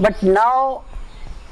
But now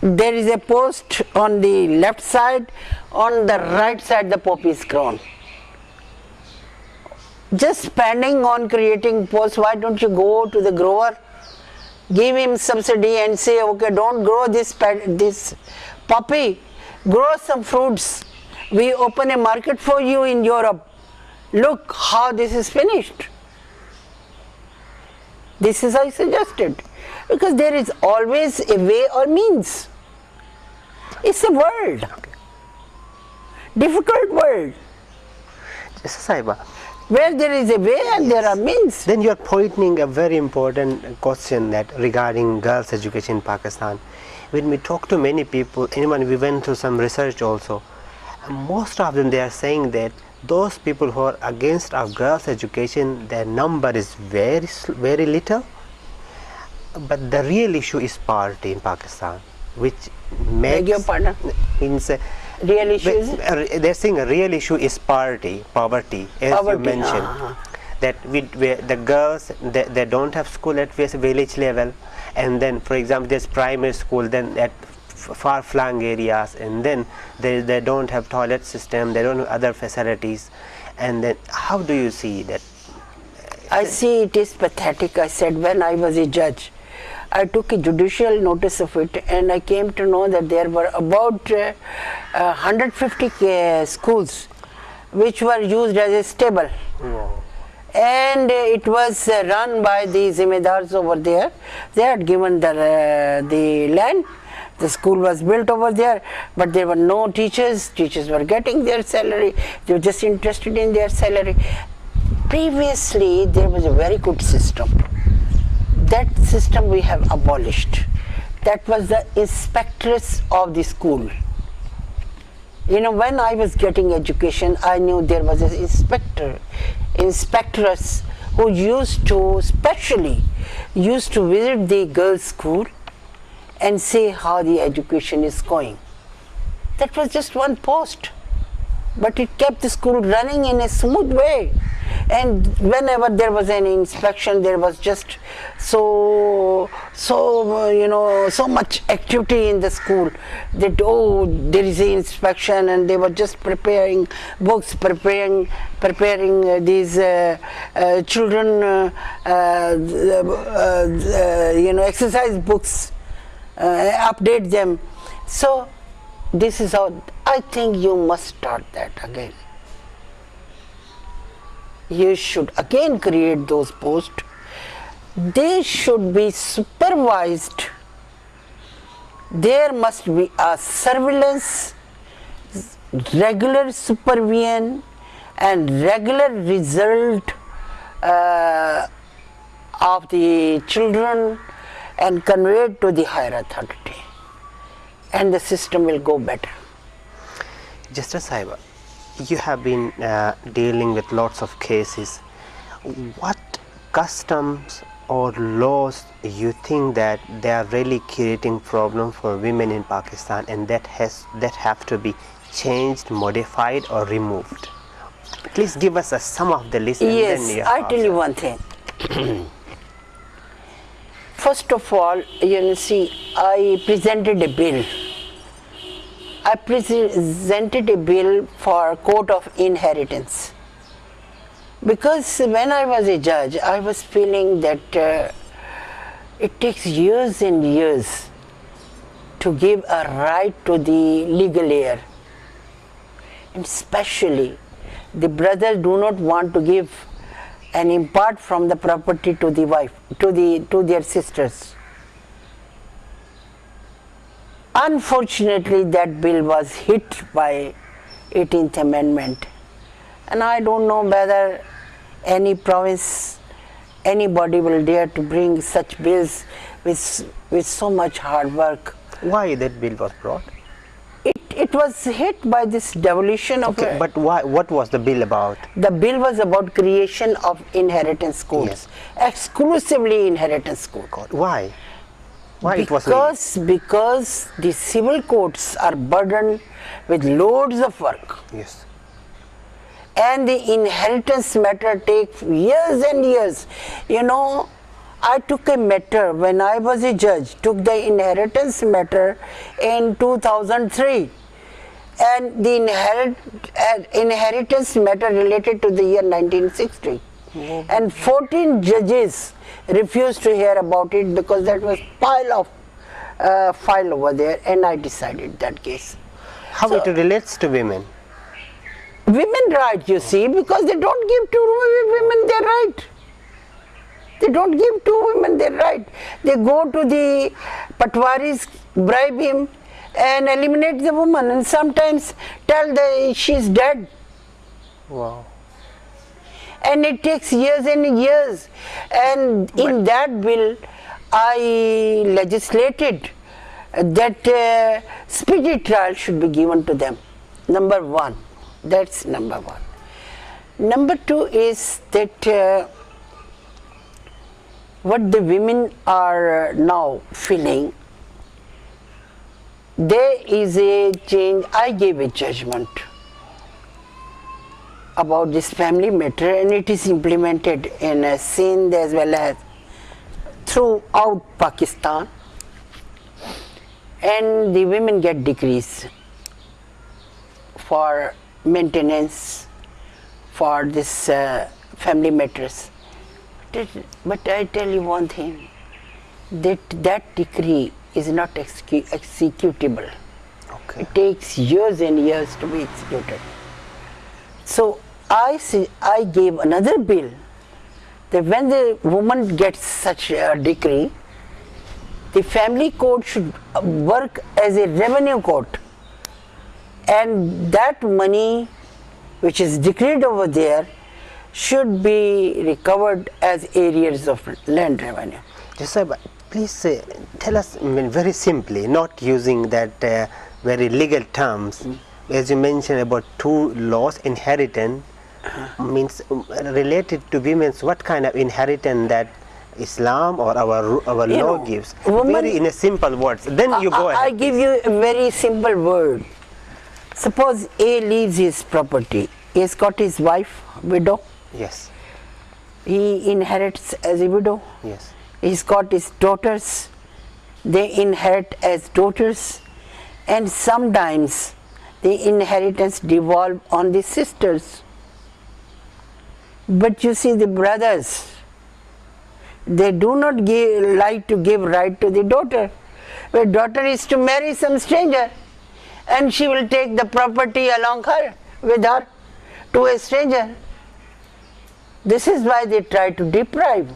there is a post on the left side, on the right side the poppy is grown. Just spending on creating posts, why don't you go to the grower, give him subsidy and say, okay, don't grow this poppy, grow some fruits. We open a market for you in Europe. Look how this is finished. This is I suggested. Because there is always a way or means. It's a world. Okay. Difficult world. Saiba, where there is a way and there are means. Then you are pointing a very important question that regarding girls' education in Pakistan. When we talk to many people, we went through some research also, most of them they are saying that those people who are against our girls' education, their number is very little. But the real issue is poverty in Pakistan, which makes means real issue. They're saying a real issue is poverty, as you mentioned. That the girls they don't have school at village level, and then for example there's primary school, then at far-flung areas, and then they don't have toilet system, they don't have other facilities, and then how do you see that? I see it is pathetic. I said when I was a judge, I took a judicial notice of it, and I came to know that there were about 150 schools which were used as a stable. Wow. And it was run by the zimedars over there. They had given the land. The school was built over there, but there were no teachers. Teachers were getting their salary. They were just interested in their salary. Previously, there was a very good system. That system we have abolished. That was the inspectress of the school. You know, when I was getting education, I knew there was an inspectress who specially used to visit the girls' school and see how the education is going. That was just one post, but it kept the school running in a smooth way. And whenever there was an inspection, there was just so much activity in the school that there is an inspection, and they were just preparing books, preparing these children exercise books, update them. So this is how I think you must start that again. You should again create those posts. They should be supervised. There must be a surveillance, regular supervision, and regular result of the children and conveyed to the higher authority, and the system will go better. Justice Saiba, you have been dealing with lots of cases. What customs or laws you think that they are really creating problem for women in Pakistan, and that have to be changed, modified, or removed? Please give us some of the list. Yes, I tell you one thing. First of all, I presented a bill. I presented a bill for court of inheritance, because when I was a judge, I was feeling that it takes years and years to give a right to the legal heir, and especially the brothers do not want to give and impart from the property to the wife, to their sisters. Unfortunately, that bill was hit by 18th Amendment, and I don't know whether any province, anybody will dare to bring such bills with so much hard work. Why that bill was brought? It was hit by this devolution of... Okay, but why? What was the bill about? The bill was about creation of inheritance schools, yes. Exclusively inheritance schools. Why? Why because the civil courts are burdened with loads of work. Yes. And the inheritance matter takes years and years. I took a matter when I was a judge, took the inheritance matter in 2003, and the inheritance matter related to the year 1960. And 14 judges refused to hear about it because that was pile of file over there, and I decided that case. How it relates to women? Women right, you see, because they don't give to women their right. They don't give to women their right. They go to the patwaris, bribe him, and eliminate the woman, and sometimes tell that she's dead. Wow. And it takes years and years. And in that bill, I legislated that speedy trial should be given to them. Number one. That's number one. Number two is that what the women are now feeling, there is a change. I gave a judgment about this family matter, and it is implemented in Sindh as well as throughout Pakistan, and the women get decrees for maintenance for this family matters. But I tell you one thing, that decree is not executable. Okay. It takes years and years to be executed. So I gave another bill that when the woman gets such a decree, the family court should work as a revenue court, and that money which is decreed over there should be recovered as areas of land revenue. Yes, sir, but please tell us very simply, not using that very legal terms, as you mentioned about two laws, inheritance means related to women's, what kind of inheritance that Islam or our law gives? Very in a simple words. Then you go ahead. I give you a very simple word. Suppose A leaves his property. He has got his wife, widow. Yes. He inherits as a widow. Yes. He's got his daughters. They inherit as daughters. And sometimes the inheritance devolve on the sisters. But you see, the brothers, they do not like to give right to the daughter. The daughter is to marry some stranger, and she will take the property along with her to a stranger. This is why they try to deprive.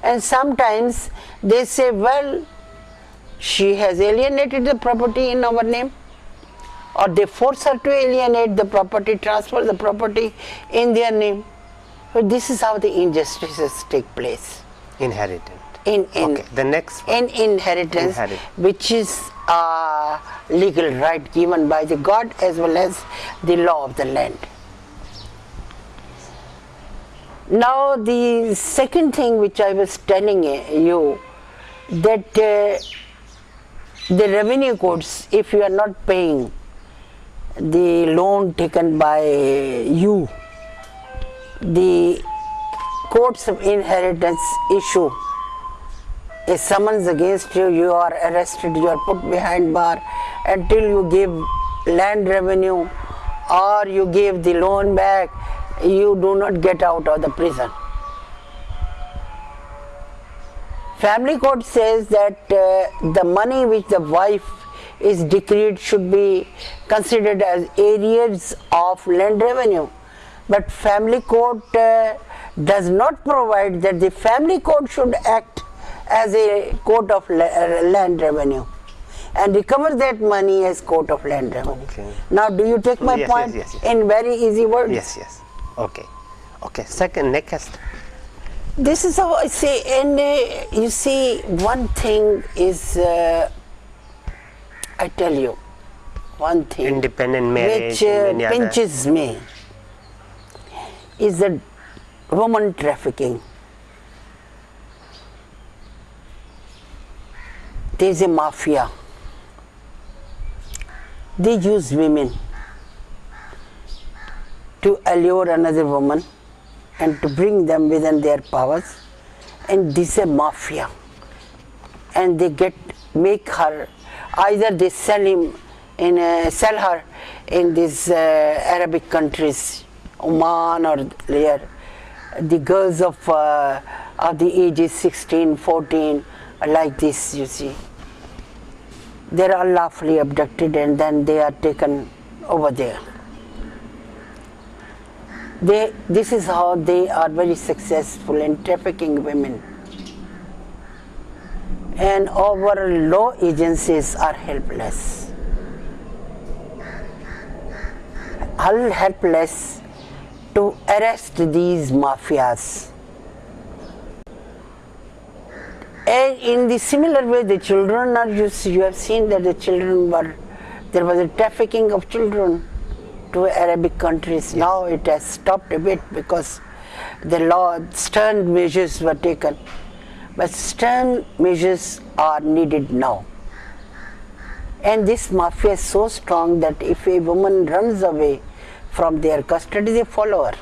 And sometimes they say, well, she has alienated the property in our name, or they force her to alienate the property, transfer the property in their name. But this is how the injustices take place. Inheritance. Okay, the next one. In inheritance, which is a legal right given by the God as well as the law of the land. Now the second thing which I was telling you, that the revenue courts, if you are not paying the loan taken by you, the courts of inheritance issue a summons against you, you are arrested, you are put behind bar until you give land revenue or you give the loan back, you do not get out of the prison. Family court says that the money which the wife is decreed should be considered as areas of land revenue. But family court does not provide that the family court should act as a court of land revenue and recover that money as court of land revenue. Okay. Now do you take my point? Yes. In very easy words? Yes. Okay. Second, next. This is how I say, and you see, one thing is, I tell you, one thing independent marriage, which pinches me is that woman trafficking. There is a mafia. They use women to allure another woman and to bring them within their powers and this is a mafia, and they make her, either they sell her in these Arabic countries, Oman or there. The girls of the ages 16, 14, like this, you see. They are unlawfully abducted and then they are taken over there. This is how they are very successful in trafficking women. And our law agencies are helpless. Helpless to arrest these mafias. And in the similar way, the children are, you have seen that the children there was a trafficking of children to Arabic countries. Yes. Now it has stopped a bit because the law, stern measures were taken. But stern measures are needed now. And this mafia is so strong that if a woman runs away from their custody, they follow her.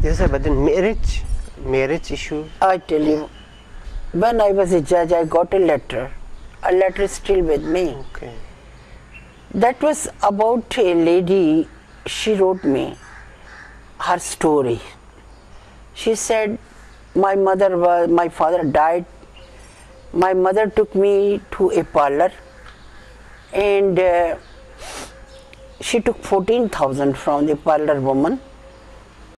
Yes, sir, but then marriage issue? I tell you, when I was a judge, I got a letter. A letter is still with me. Okay. That was about a lady. She wrote me her story. She said, my father died. My mother took me to a parlor and she took 14,000 from the parlor woman